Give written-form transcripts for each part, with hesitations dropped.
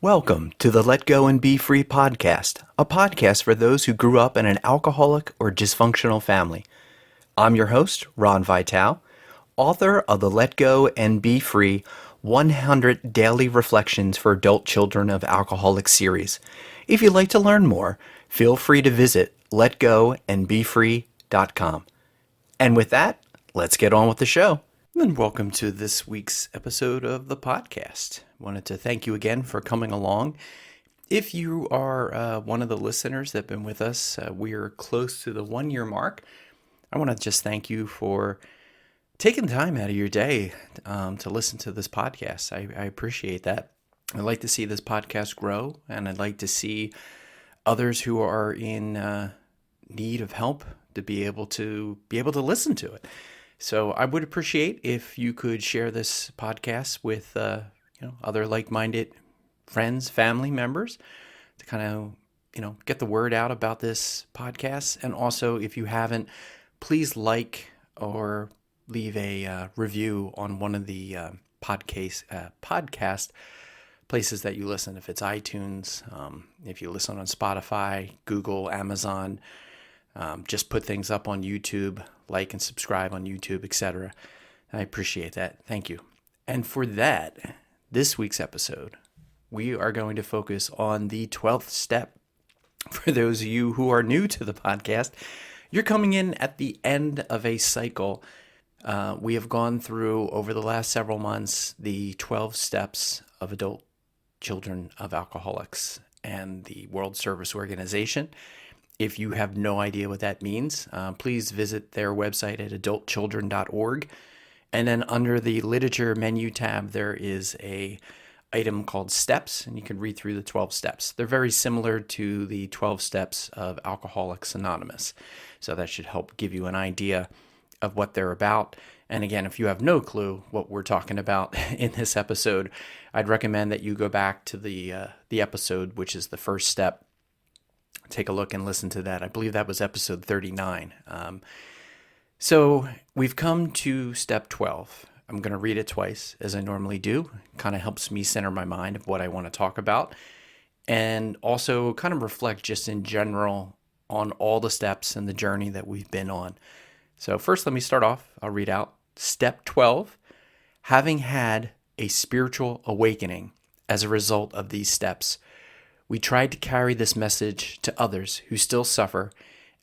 Welcome to the Let Go and Be Free podcast, a podcast for those who grew up in an alcoholic or dysfunctional family. I'm your host, Ron Vitale, author of the Let Go and Be Free 100 Daily Reflections for Adult Children of Alcoholics series. If you'd like to learn more, feel free to visit letgoandbefree.com. And with that, let's get on with the show. And welcome to this week's episode of the podcast. Wanted to thank you again for coming along. If you are one of the listeners that have been with us, we are close to the 1 year mark. I want to just thank you for taking time out of your day to listen to this podcast. I appreciate that. I'd like to see this podcast grow, and I'd like to see others who are in need of help to be able to listen to it. So I would appreciate if you could share this podcast with other like-minded friends, family members, to kind of get the word out about this podcast. And also, if you haven't, please like or leave a review on one of the podcast places that you listen. If it's iTunes, if you listen on Spotify, Google, Amazon, just put things up on YouTube, like and subscribe on YouTube, etc. I appreciate that. Thank you. And for that, this week's episode, we are going to focus on the 12th step. For those of you who are new to the podcast, you're coming in at the end of a cycle. We have gone through, over the last several months, the 12 steps of adult children of alcoholics and the World Service Organization. If you have no idea what that means, please visit their website at adultchildren.org. And then under the literature menu tab, there is a item called steps, and you can read through the 12 steps. They're very similar to the 12 steps of Alcoholics Anonymous. So that should help give you an idea of what they're about. And again, if you have no clue what we're talking about in this episode, I'd recommend that you go back to the episode, which is the first step. Take a look and listen to that. I believe that was episode 39. So we've come to step 12. I'm going to read it twice, as I normally do. Kind of helps me center my mind of what I want to talk about, and also kind of reflect just in general on all the steps and the journey that we've been on. So first, let me start off. I'll read out step 12. Having had a spiritual awakening as a result of these steps, we tried to carry this message to others who still suffer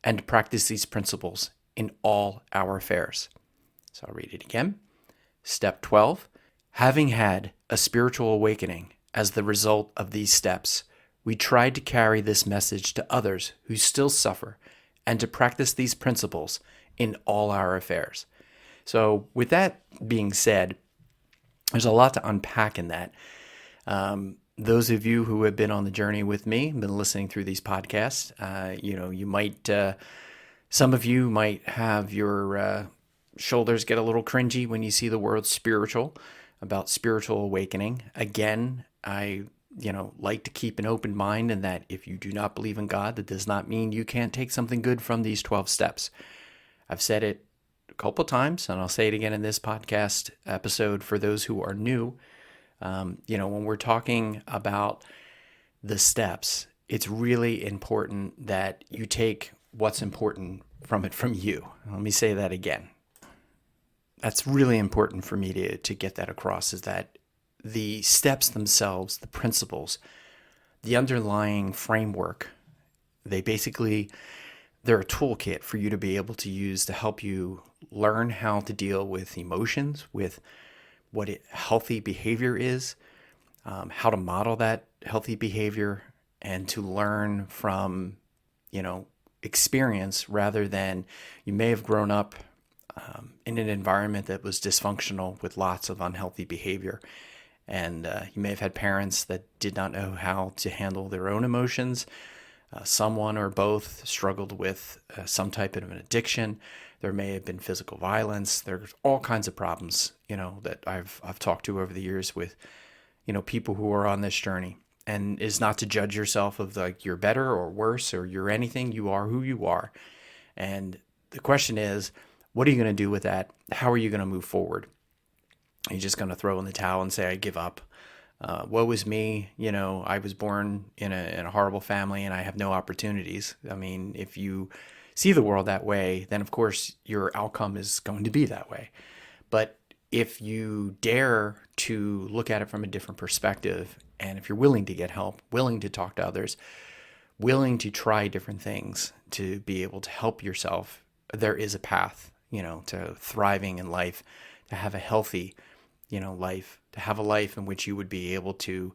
and to practice these principles in all our affairs. So I'll read it again. Step 12. Having had a spiritual awakening as the result of these steps, we tried to carry this message to others who still suffer and to practice these principles in all our affairs. So with that being said, there's a lot to unpack in that. Those of you who have been on the journey with me, been listening through these podcasts, you might, some of you might have your shoulders get a little cringy when you see the word spiritual, about spiritual awakening. Again, I like to keep an open mind, and that if you do not believe in God, that does not mean you can't take something good from these 12 steps. I've said it a couple times, and I'll say it again in this podcast episode for those who are new. When we're talking about the steps, it's really important that you take what's important from it from you. Let me say that again. That's really important for me to get that across, is that the steps themselves, the principles, the underlying framework, they're a toolkit for you to be able to use to help you learn how to deal with emotions, with what healthy behavior is, how to model that healthy behavior, and to learn from, experience, rather than you may have grown up in an environment that was dysfunctional with lots of unhealthy behavior. And you may have had parents that did not know how to handle their own emotions. Someone or both struggled with some type of an addiction. There may have been physical violence. There's all kinds of problems, that I've talked to over the years with, people who are on this journey. And is not to judge yourself of like you're better or worse or you're anything. You are who you are. And the question is, what are you going to do with that? How are you going to move forward? Are you just going to throw in the towel and say, I give up? Woe is me, I was born in a horrible family and I have no opportunities. I mean, if you see the world that way, then of course your outcome is going to be that way. But if you dare to look at it from a different perspective, and if you're willing to get help, willing to talk to others, willing to try different things to be able to help yourself, there is a path, to thriving in life, to have a healthy, life, to have a life in which you would be able to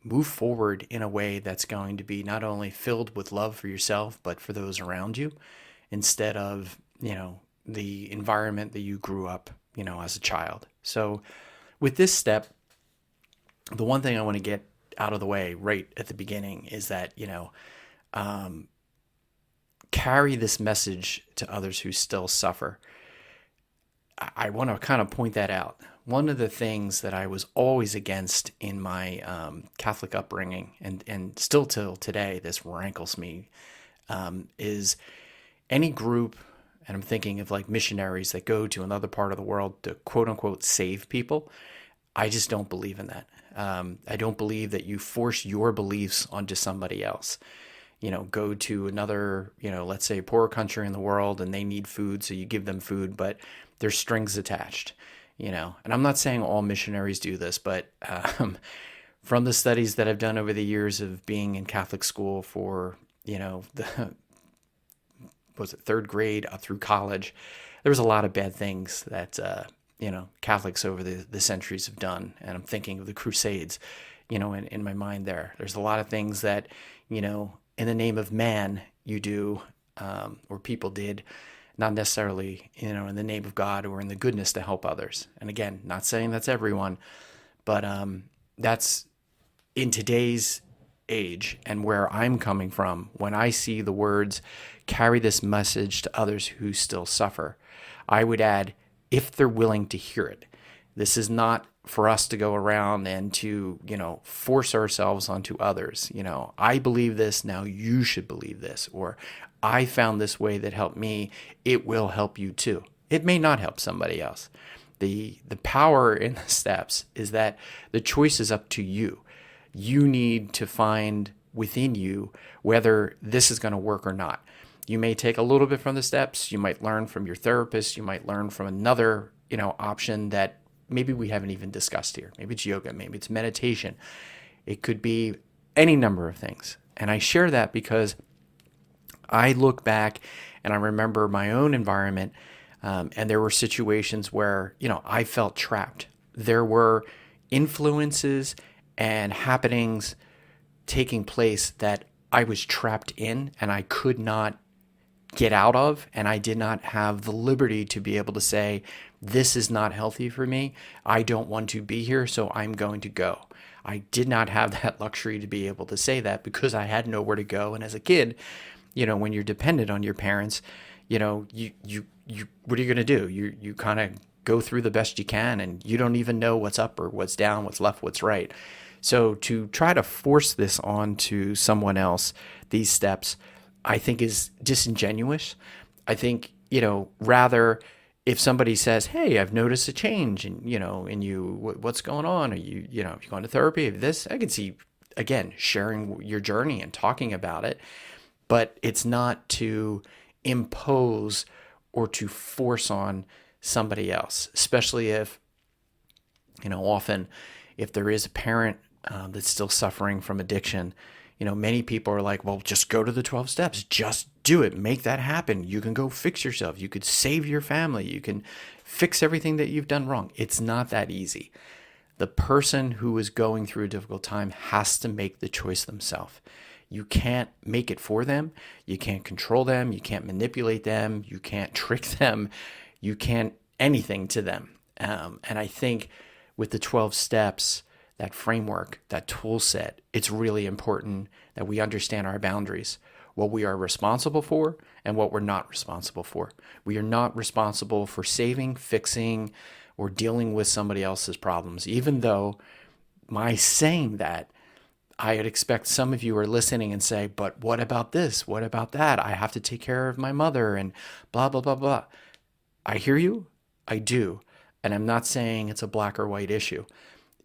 move forward in a way that's going to be not only filled with love for yourself, but for those around you, instead of, the environment that you grew up, as a child. So with this step, the one thing I want to get out of the way right at the beginning is that, carry this message to others who still suffer. I want to kind of point that out. One of the things that I was always against in my Catholic upbringing, and still till today, this rankles me, is any group, and I'm thinking of like missionaries that go to another part of the world to quote unquote save people. I just don't believe in that. I don't believe that you force your beliefs onto somebody else. Go to another, let's say poorer country in the world and they need food, so you give them food, but there's strings attached, and I'm not saying all missionaries do this, but from the studies that I've done over the years of being in Catholic school for, third grade up through college, there was a lot of bad things that, Catholics over the centuries have done. And I'm thinking of the Crusades, in my mind there's a lot of things that, in the name of man you do, or people did, not necessarily, in the name of God or in the goodness to help others. And again, not saying that's everyone, but that's in today's age and where I'm coming from. When I see the words, carry this message to others who still suffer, I would add, if they're willing to hear it. This is not for us to go around and to, force ourselves onto others. I believe this, now you should believe this, or I found this way that helped me, it will help you too. It may not help somebody else. The power in the steps is that the choice is up to you. You need to find within you whether this is going to work or not. You may take a little bit from the steps. You might learn from your therapist. You might learn from another, option that maybe we haven't even discussed here. Maybe it's yoga. Maybe it's meditation. It could be any number of things. And I share that because I look back and I remember my own environment, and there were situations where, I felt trapped. There were influences and happenings taking place that I was trapped in and I could not get out of, and I did not have the liberty to be able to say, this is not healthy for me. I don't want to be here, so I'm going to go. I did not have that luxury to be able to say that because I had nowhere to go. And as a kid, when you're dependent on your parents, you what are you going to do? You kind of go through the best you can, and you don't even know what's up or what's down, what's left, what's right. So to try to force this onto someone else, these steps, I think is disingenuous. I think, rather if somebody says, hey, I've noticed a change in you, what's going on? Are you, if you're going to therapy, this, I can see, again, sharing your journey and talking about it, but it's not to impose or to force on somebody else, especially if, often if there is a parent that's still suffering from addiction, many people are like, well, just go to the 12 steps, just do it, make that happen. You can go fix yourself. You could save your family. You can fix everything that you've done wrong. It's not that easy. The person who is going through a difficult time has to make the choice themselves. You can't make it for them. You can't control them. You can't manipulate them. You can't trick them. You can't anything to them. And I think with the 12 steps, that framework, that tool set, it's really important that we understand our boundaries, what we are responsible for and what we're not responsible for. We are not responsible for saving, fixing, or dealing with somebody else's problems, even though my saying that, I would expect some of you are listening and say, but what about this? What about that? I have to take care of my mother and blah, blah, blah, blah. I hear you. I do. And I'm not saying it's a black or white issue.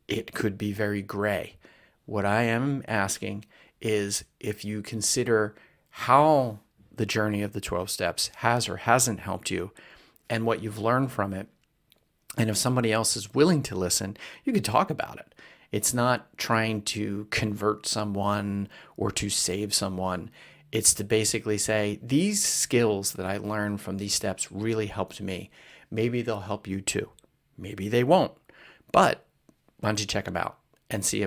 it could be very gray. What I am asking is if you consider how the journey of the 12 steps has or hasn't helped you and what you've learned from it. And if somebody else is willing to listen, you could talk about it. It's not trying to convert someone or to save someone. It's to basically say, these skills that I learned from these steps really helped me. Maybe they'll help you too. Maybe they won't. But why don't you check them out and see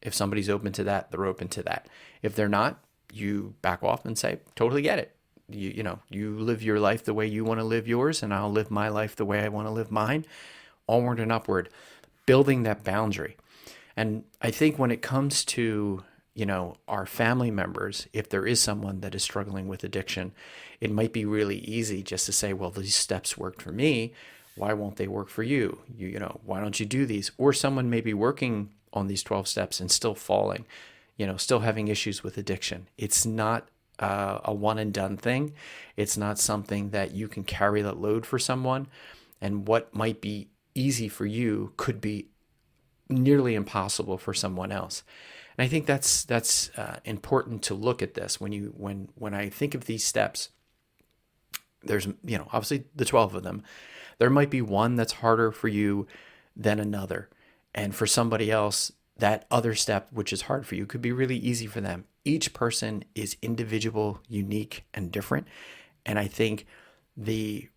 if somebody's open to that, they're open to that. If they're not, you back off and say, totally get it. You live your life the way you want to live yours, and I'll live my life the way I want to live mine. Onward and upward, building that boundary. And I think when it comes to, our family members, if there is someone that is struggling with addiction, it might be really easy just to say, well, these steps worked for me. Why won't they work for you? Why don't you do these? Or someone may be working on these 12 steps and still falling, still having issues with addiction. It's not a one and done thing. It's not something that you can carry that load for someone. And what might be easy for you could be nearly impossible for someone else. And I think that's important to look at this. When I think of these steps, there's obviously the 12 of them. There might be one that's harder for you than another. And for somebody else, that other step, which is hard for you, could be really easy for them. Each person is individual, unique, and different. And I think the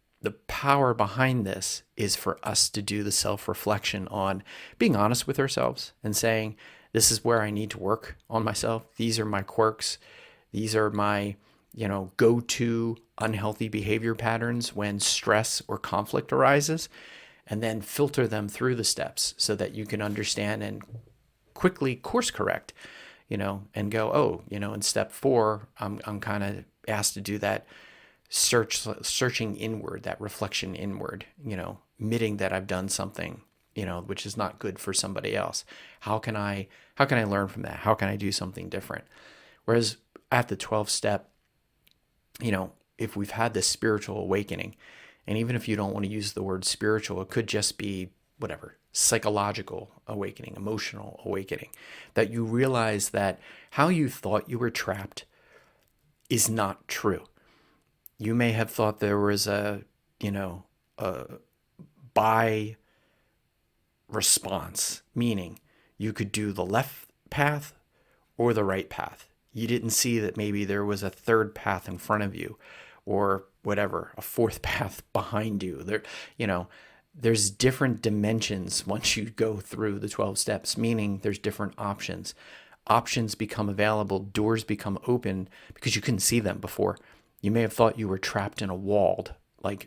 power behind this is for us to do the self-reflection on being honest with ourselves and saying, this is where I need to work on myself. These are my quirks. These are my, go-to unhealthy behavior patterns when stress or conflict arises, and then filter them through the steps so that you can understand and quickly course correct, and go, in step 4, I'm kind of asked to do that searching inward, that reflection inward, admitting that I've done something, which is not good for somebody else. How can I learn from that? How can I do something different? Whereas at the 12th step, if we've had this spiritual awakening, and even if you don't want to use the word spiritual, it could just be whatever, psychological awakening, emotional awakening, that you realize that how you thought you were trapped is not true. You may have thought there was a by response, meaning you could do the left path or the right path. You didn't see that maybe there was a third path in front of you, or whatever, a fourth path behind you. There's different dimensions once you go through the 12 steps, meaning there's different options. Options become available, doors become open because you couldn't see them before. You may have thought you were trapped in a walled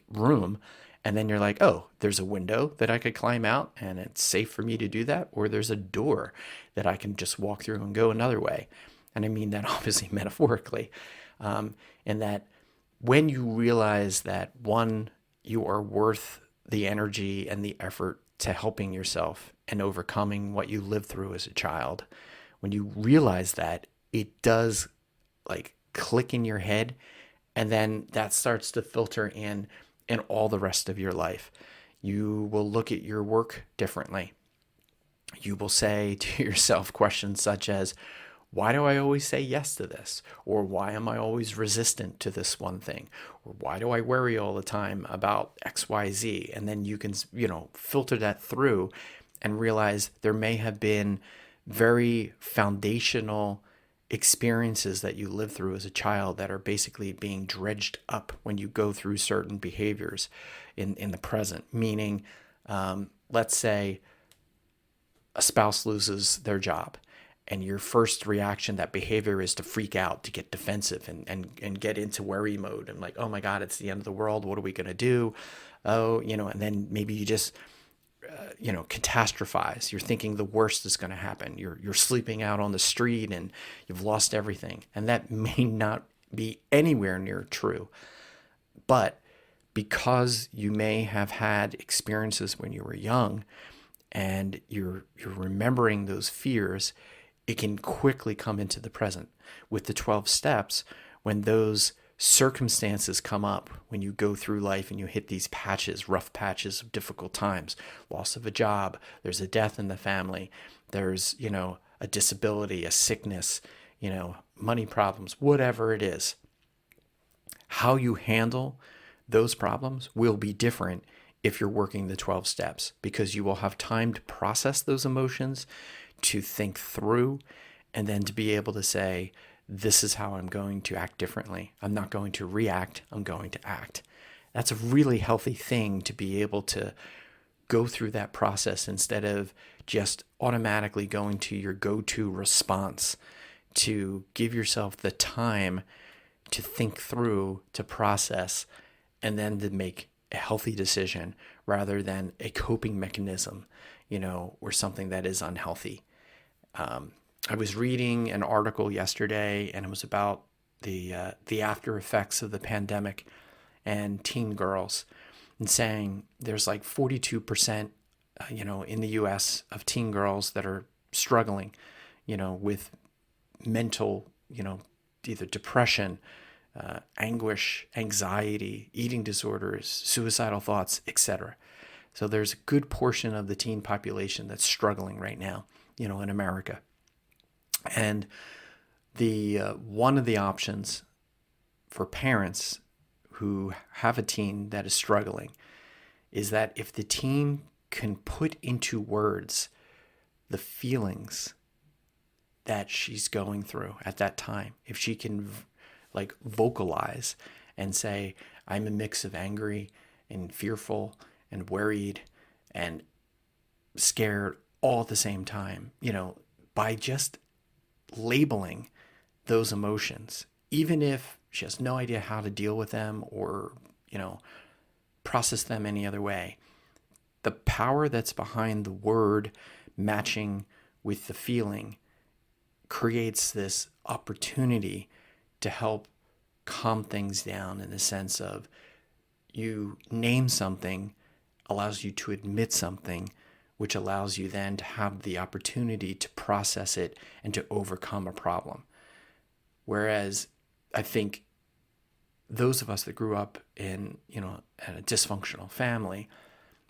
room, and then you're like, oh, there's a window that I could climb out and it's safe for me to do that, or there's a door that I can just walk through and go another way. And I mean that obviously metaphorically, and that when you realize that, one, you are worth the energy and the effort to helping yourself and overcoming what you lived through as a child, when you realize that, it does click in your head, and then that starts to filter in all the rest of your life. You will look at your work differently. You will say to yourself questions such as, why do I always say yes to this? Or why am I always resistant to this one thing? Or why do I worry all the time about X, Y, Z? And then you can, filter that through and realize there may have been very foundational experiences that you lived through as a child that are basically being dredged up when you go through certain behaviors in the present. Meaning, let's say a spouse loses their job, and your first reaction, that behavior, is to freak out, to get defensive and get into worry mode. And oh my God, it's the end of the world. What are we going to do? Oh, and then maybe you just, catastrophize. You're thinking the worst is going to happen. You're sleeping out on the street and you've lost everything. And that may not be anywhere near true. But because you may have had experiences when you were young and you're remembering those fears, it can quickly come into the present. With the 12 steps, when those circumstances come up when you go through life and you hit these patches, rough patches of difficult times, loss of a job, there's a death in the family, there's, a disability, a sickness, money problems, whatever it is. How you handle those problems will be different if you're working the 12 steps, because you will have time to process those emotions, to think through, and then to be able to say, this is how I'm going to act differently. I'm not going to react, I'm going to act. That's a really healthy thing, to be able to go through that process instead of just automatically going to your go-to response, to give yourself the time to think through, to process, and then to make a healthy decision rather than a coping mechanism, or something that is unhealthy. I was reading an article yesterday, and it was about the after effects of the pandemic and teen girls, and saying there's like 42%, in the U.S. of teen girls that are struggling, with mental, either depression, anguish, anxiety, eating disorders, suicidal thoughts, etc. So there's a good portion of the teen population that's struggling right now, in America. And the one of the options for parents who have a teen that is struggling is that if the teen can put into words the feelings that she's going through at that time, if she can vocalize and say, I'm a mix of angry and fearful and worried and scared all at the same time, by just labeling those emotions, even if she has no idea how to deal with them or, process them any other way. The power that's behind the word matching with the feeling creates this opportunity to help calm things down, in the sense of, you name something allows you to admit something, which allows you then to have the opportunity to process it and to overcome a problem. Whereas I think those of us that grew up in, at a dysfunctional family,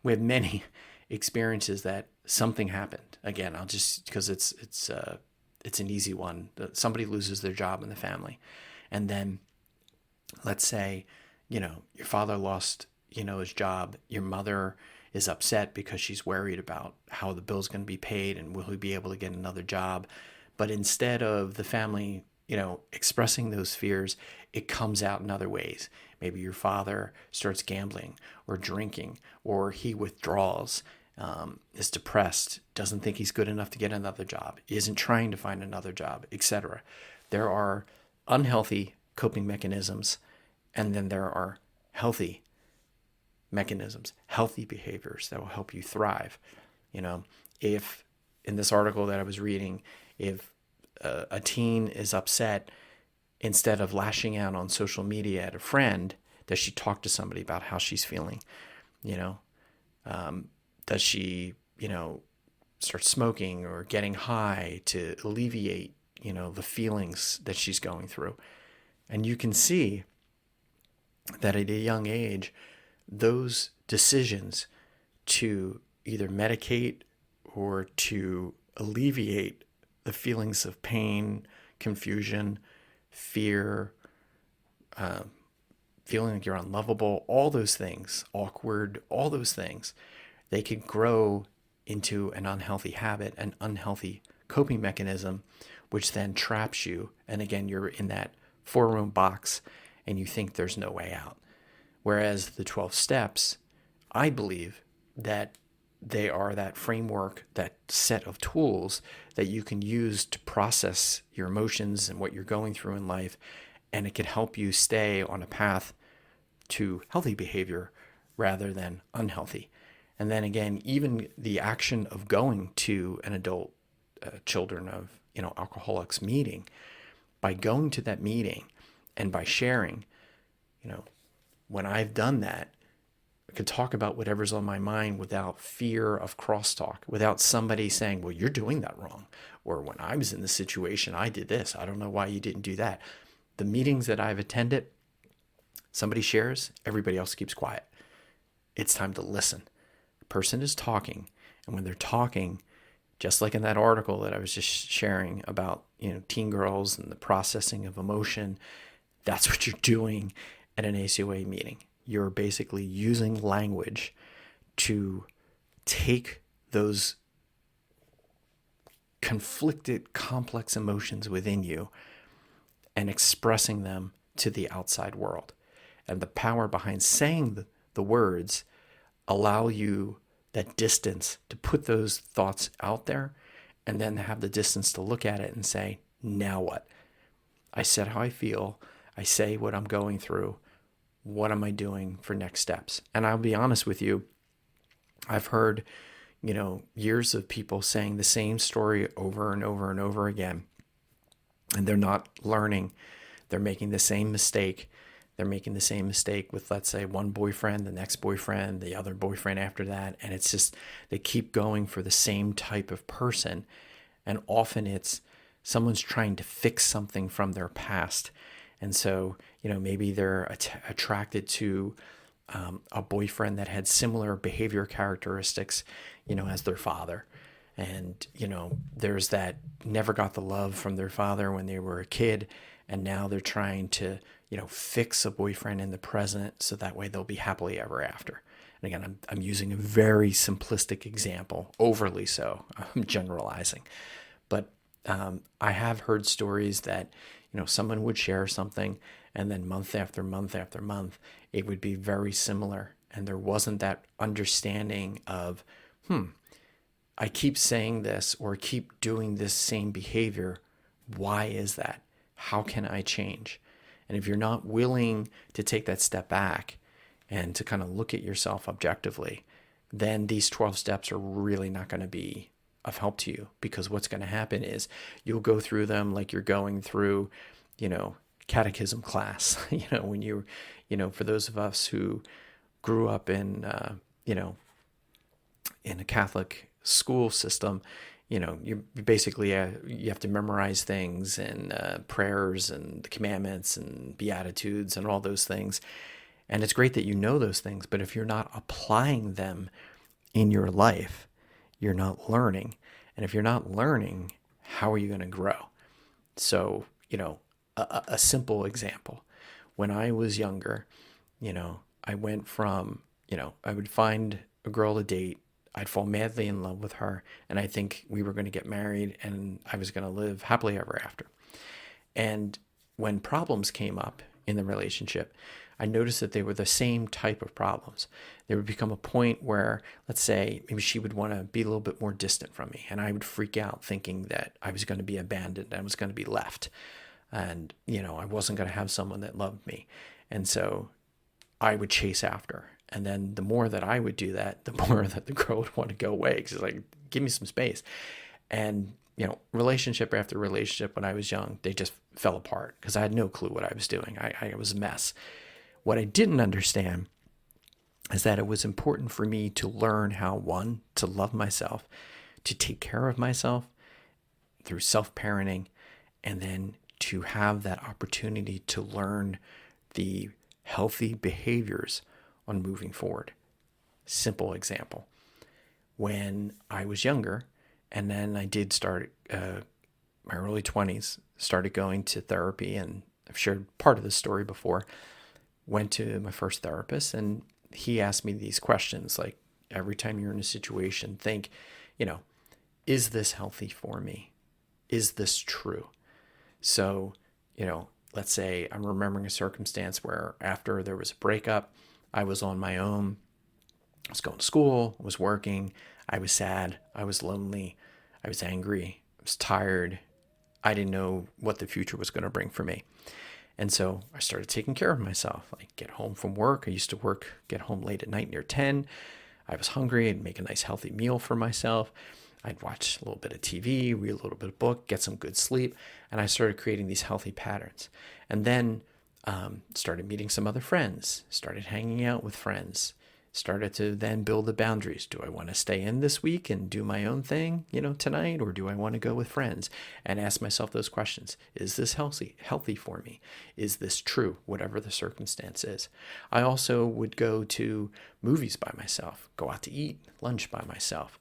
we have many experiences that something happened. Again, I'll just, because it's an easy one. Somebody loses their job in the family, and then let's say, your father lost, his job. Your mother is upset because she's worried about how the bill's going to be paid and will he be able to get another job. But instead of the family, expressing those fears, it comes out in other ways. Maybe your father starts gambling or drinking, or he withdraws, is depressed, doesn't think he's good enough to get another job, isn't trying to find another job, etc. There are unhealthy coping mechanisms, and then there are healthy mechanisms, healthy behaviors that will help you thrive. If in this article that I was reading, if a teen is upset, instead of lashing out on social media at a friend, does she talk to somebody about how she's feeling? Does she, start smoking or getting high to alleviate, the feelings that she's going through? And you can see that at a young age, those decisions to either medicate or to alleviate the feelings of pain, confusion, fear, feeling like you're unlovable, all those things, awkward, all those things, they can grow into an unhealthy habit, an unhealthy coping mechanism, which then traps you. And again, you're in that 4-room box and you think there's no way out. Whereas the 12 steps, I believe that they are that framework, that set of tools that you can use to process your emotions and what you're going through in life. And it can help you stay on a path to healthy behavior rather than unhealthy. And then again, even the action of going to an adult children of, alcoholics meeting, by going to that meeting and by sharing, when I've done that, I can talk about whatever's on my mind without fear of crosstalk, without somebody saying, well, you're doing that wrong. Or when I was in this situation, I did this. I don't know why you didn't do that. The meetings that I've attended, Somebody shares, everybody else keeps quiet. It's time to listen. A person is talking, and when they're talking, just like in that article that I was just sharing about, teen girls and the processing of emotion, that's what you're doing at an ACOA meeting. You're basically using language to take those conflicted, complex emotions within you and expressing them to the outside world. And the power behind saying the words allow you that distance to put those thoughts out there, and then have the distance to look at it and say, now what? I said how I feel. I say what I'm going through. What am I doing for next steps? And I'll be honest with you, I've heard, years of people saying the same story over and over and over again, and they're not learning. They're making the same mistake. They're making the same mistake with, let's say, one boyfriend, the next boyfriend, the other boyfriend after that. And it's just, they keep going for the same type of person. And often it's someone's trying to fix something from their past. And so, maybe they're attracted to a boyfriend that had similar behavior characteristics, as their father. And, there's that never got the love from their father when they were a kid. And now they're trying to, fix a boyfriend in the present so that way they'll be happily ever after. And again, I'm using a very simplistic example, overly so. I'm generalizing. But I have heard stories that, someone would share something, and then month after month after month, it would be very similar. And there wasn't that understanding of, I keep saying this or keep doing this same behavior. Why is that? How can I change? And if you're not willing to take that step back and to kind of look at yourself objectively, then these 12 steps are really not going to be of help to you, because what's going to happen is you'll go through them like you're going through, catechism class, when you, for those of us who grew up in, in a Catholic school system, you basically, you have to memorize things and prayers and the commandments and beatitudes and all those things. And it's great that you know those things, but if you're not applying them in your life, you're not learning. And if you're not learning, how are you going to grow? So, a simple example. When I was younger, I went from, I would find a girl to date. I'd fall madly in love with her, and I think we were going to get married, and I was going to live happily ever after. And when problems came up in the relationship, I noticed that they were the same type of problems. There would become a point where, let's say, maybe she would want to be a little bit more distant from me, and I would freak out thinking that I was going to be abandoned, I was going to be left, and, I wasn't going to have someone that loved me. And so I would chase after. And then the more that I would do that, the more that the girl would want to go away, because it's like, give me some space. And, relationship after relationship when I was young, they just fell apart because I had no clue what I was doing. I was a mess. What I didn't understand is that it was important for me to learn how, one, to love myself, to take care of myself through self-parenting, and then to have that opportunity to learn the healthy behaviors on moving forward. Simple example. When I was younger, and then I did start my early 20s, started going to therapy, and I've shared part of this story before, went to my first therapist, and he asked me these questions, like, every time you're in a situation, think, is this healthy for me? Is this true? So, let's say I'm remembering a circumstance where after there was a breakup, I was on my own. I was going to school, I was working, I was sad, I was lonely, I was angry, I was tired. I didn't know what the future was going to bring for me. And so I started taking care of myself. Like, get home from work. I used to get home late at night near 10. I was hungry. I'd make a nice healthy meal for myself. I'd watch a little bit of TV, read a little bit of book, get some good sleep. And I started creating these healthy patterns. And then started meeting some other friends, started hanging out with friends, Started to then build the boundaries. Do I want to stay in this week and do my own thing, tonight, or do I want to go with friends? And ask myself those questions. Is this healthy for me? Is this true, whatever the circumstance is? I also would go to movies by myself, go out to eat lunch by myself.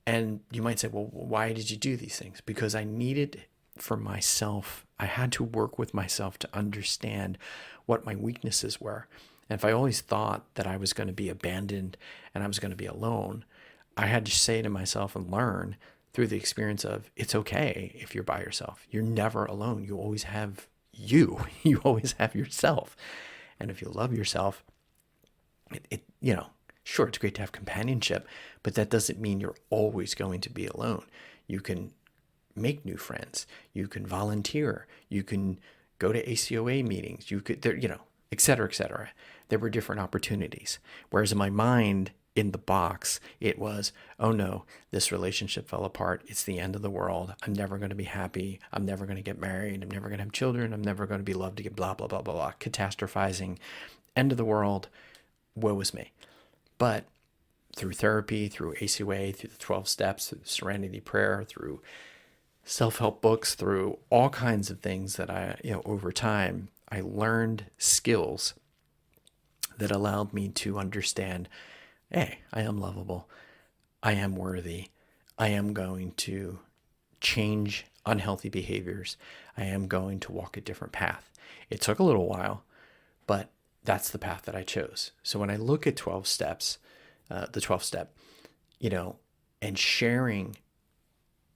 And you might say, well, why did you do these things? Because I needed for myself, I had to work with myself to understand what my weaknesses were. And if I always thought that I was going to be abandoned and I was going to be alone, I had to say to myself and learn through the experience of, it's okay if you're by yourself. You're never alone. You always have you. You always have yourself. And if you love yourself, sure, it's great to have companionship, but that doesn't mean you're always going to be alone. You can make new friends. You can volunteer. You can go to ACOA meetings. You could, et cetera, et cetera. There were different opportunities. Whereas in my mind, in the box, it was, oh no, this relationship fell apart. It's the end of the world. I'm never going to be happy. I'm never going to get married. I'm never going to have children. I'm never going to be loved again, blah, blah, blah, blah, blah. Catastrophizing, end of the world, woe is me. But through therapy, through ACOA, through the 12 steps, through serenity prayer, through self-help books, through all kinds of things that I, over time, I learned skills that allowed me to understand, hey, I am lovable. I am worthy. I am going to change unhealthy behaviors. I am going to walk a different path. It took a little while, but that's the path that I chose. So when I look at 12 steps, the 12th step, and sharing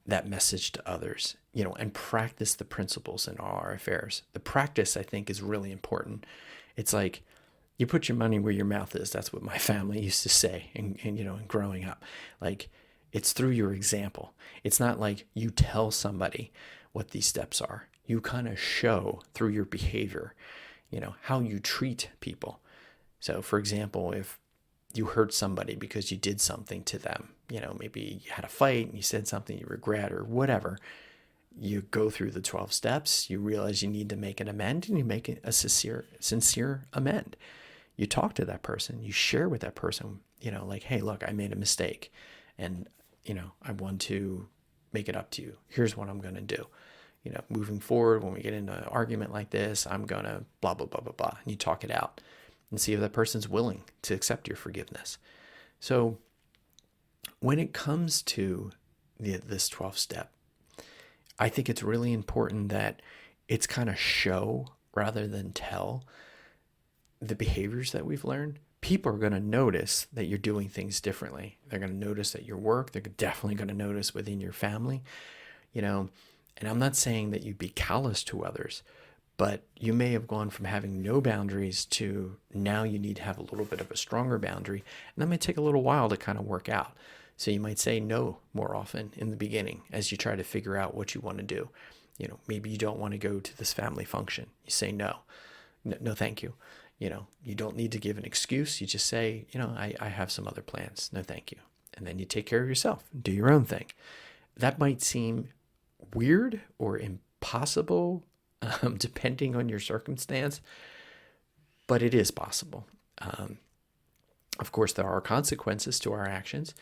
that message to others, and practice the principles in all our affairs. The practice, I think, is really important. It's like you put your money where your mouth is. That's what my family used to say, and growing up. Like, it's through your example. It's not like you tell somebody what these steps are. You kind of show through your behavior, how you treat people. So, for example, if you hurt somebody because you did something to them, maybe you had a fight and you said something you regret or whatever, you go through the 12 steps, you realize you need to make an amend, and you make a sincere amend. You talk to that person, you share with that person, like, hey, look, I made a mistake and, I want to make it up to you. Here's what I'm going to do. Moving forward, when we get into an argument like this, I'm going to blah, blah, blah, blah, blah. And you talk it out and see if that person's willing to accept your forgiveness. So when it comes to this 12th step, I think it's really important that it's kind of show rather than tell the behaviors that we've learned. People are going to notice that you're doing things differently. They're going to notice at your work. They're definitely going to notice within your family, and I'm not saying that you be callous to others, but you may have gone from having no boundaries to now you need to have a little bit of a stronger boundary. And that might take a little while to kind of work out. So you might say no more often in the beginning as you try to figure out what you want to do. Maybe you don't want to go to this family function. You say no, thank you. You don't need to give an excuse. You just say, I have some other plans. No, thank you. And then you take care of yourself and do your own thing. That might seem weird or impossible, depending on your circumstance, but it is possible. Of course, there are consequences to our actions.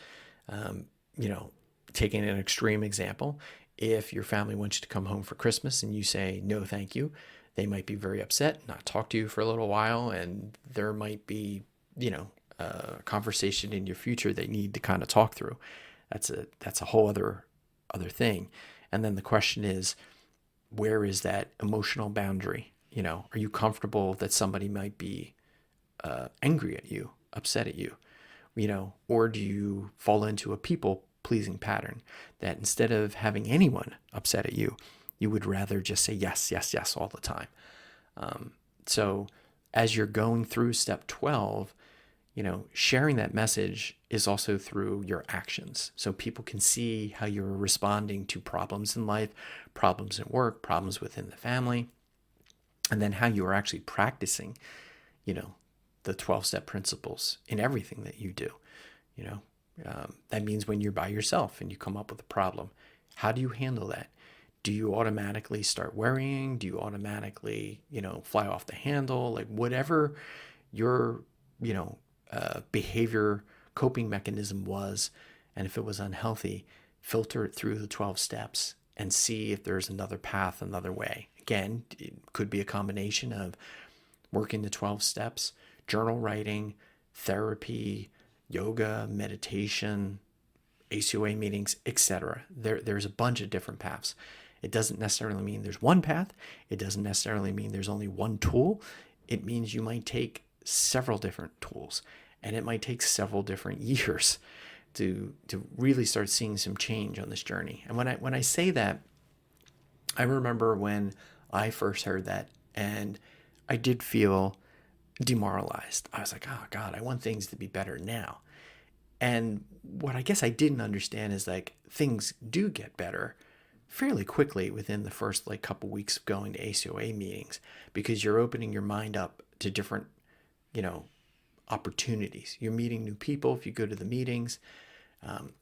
Taking an extreme example, if your family wants you to come home for Christmas and you say, no, thank you, they might be very upset, not talk to you for a little while, and there might be, a conversation in your future they need to kind of talk through. That's a whole other thing. And then the question is, where is that emotional boundary? Are you comfortable that somebody might be angry at you, upset at you? Or do you fall into a people-pleasing pattern that instead of having anyone upset at you, you would rather just say yes, yes, yes all the time? So as you're going through step 12, sharing that message is also through your actions. So people can see how you're responding to problems in life, problems at work, problems within the family, and then how you are actually practicing, the 12-step principles in everything that you do. That means when you're by yourself and you come up with a problem, how do you handle that? Do you automatically start worrying? Do you automatically, fly off the handle? Like whatever your, behavior coping mechanism was, and if it was unhealthy, filter it through the 12 steps and see if there's another path, another way. Again, it could be a combination of working the 12 steps, journal writing, therapy, yoga, meditation, ACOA meetings, etc. There's a bunch of different paths. It doesn't necessarily mean there's one path. It doesn't necessarily mean there's only one tool. It means you might take several different tools, and it might take several different years to really start seeing some change on this journey. And when I say that, I remember when I first heard that, and I did feel demoralized. I was like, oh God, I want things to be better now. And what I guess I didn't understand is like things do get better fairly quickly within the first like couple weeks of going to ACOA meetings, because you're opening your mind up to different, opportunities. You're meeting new people if you go to the meetings.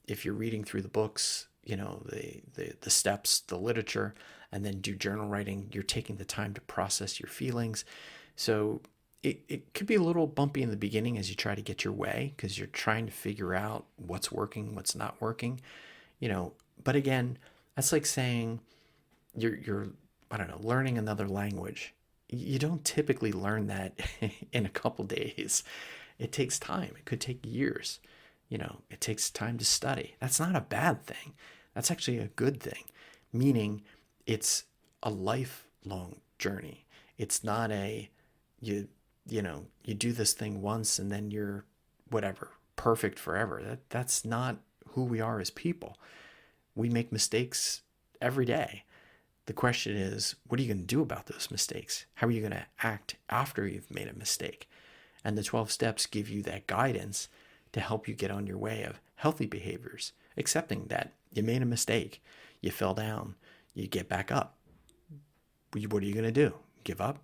If you're reading through the books, the steps, the literature, and then do journal writing, you're taking the time to process your feelings. So it could be a little bumpy in the beginning as you try to get your way, because you're trying to figure out what's working, what's not working, but again, that's like saying you're I don't know, learning another language. You don't typically learn that in a couple days. It takes time. It could take years. It takes time to study. That's not a bad thing. That's actually a good thing, meaning it's a lifelong journey. It's not you do this thing once and then you're whatever, perfect forever. That's not who we are as people. We make mistakes every day. The question is, what are you going to do about those mistakes? How are you going to act after you've made a mistake? And the 12 steps give you that guidance to help you get on your way of healthy behaviors, accepting that you made a mistake, you fell down, you get back up. What are you going to do? Give up?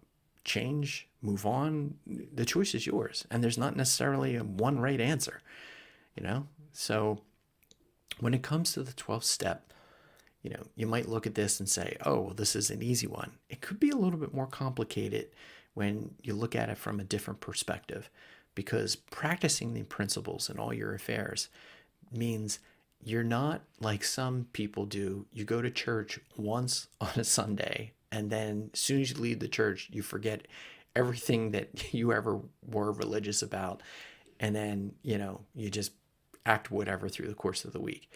Change? Move on? The choice is yours. And there's not necessarily one right answer, So when it comes to the 12th step, you might look at this and say, oh, well, this is an easy one. It could be a little bit more complicated when you look at it from a different perspective, because practicing the principles in all your affairs means you're not like some people do. You go to church once on a Sunday, and then as soon as you leave the church, you forget everything that you ever were religious about. And then, you just act whatever through the course of the week.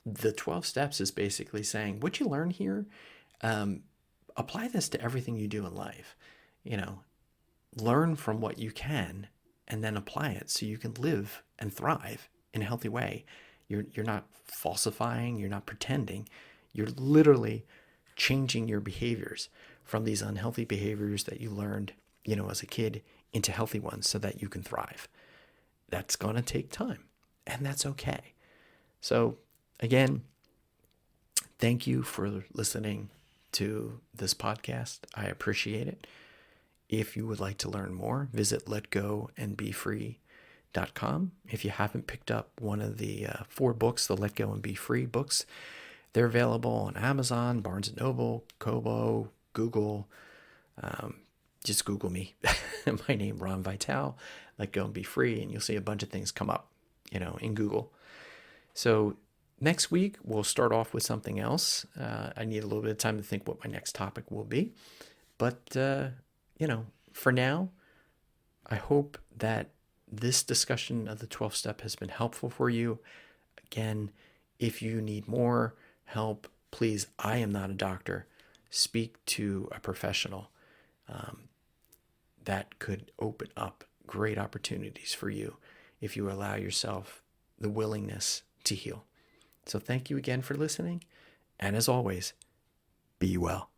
The 12 steps is basically saying, what you learn here, apply this to everything you do in life. Learn from what you can and then apply it so you can live and thrive in a healthy way. You're not falsifying, you're not pretending. You're literally changing your behaviors from these unhealthy behaviors that you learned, as a kid, into healthy ones so that you can thrive. That's going to take time, and that's okay. So again, thank you for listening to this podcast. I appreciate it. If you would like to learn more, visit letgoandbefree.com. If you haven't picked up one of the 4 books, the Let Go and Be Free books, they're available on Amazon, Barnes & Noble, Kobo, Google. Just Google me. My name, Ron Vital, Let Go and Be Free, and you'll see a bunch of things come up, in Google. So next week, we'll start off with something else. I need a little bit of time to think what my next topic will be. But, for now, I hope that this discussion of the 12th step has been helpful for you. Again, if you need more help, please, I am not a doctor. Speak to a professional. That could open up great opportunities for you if you allow yourself the willingness to heal. So thank you again for listening. And as always, be well.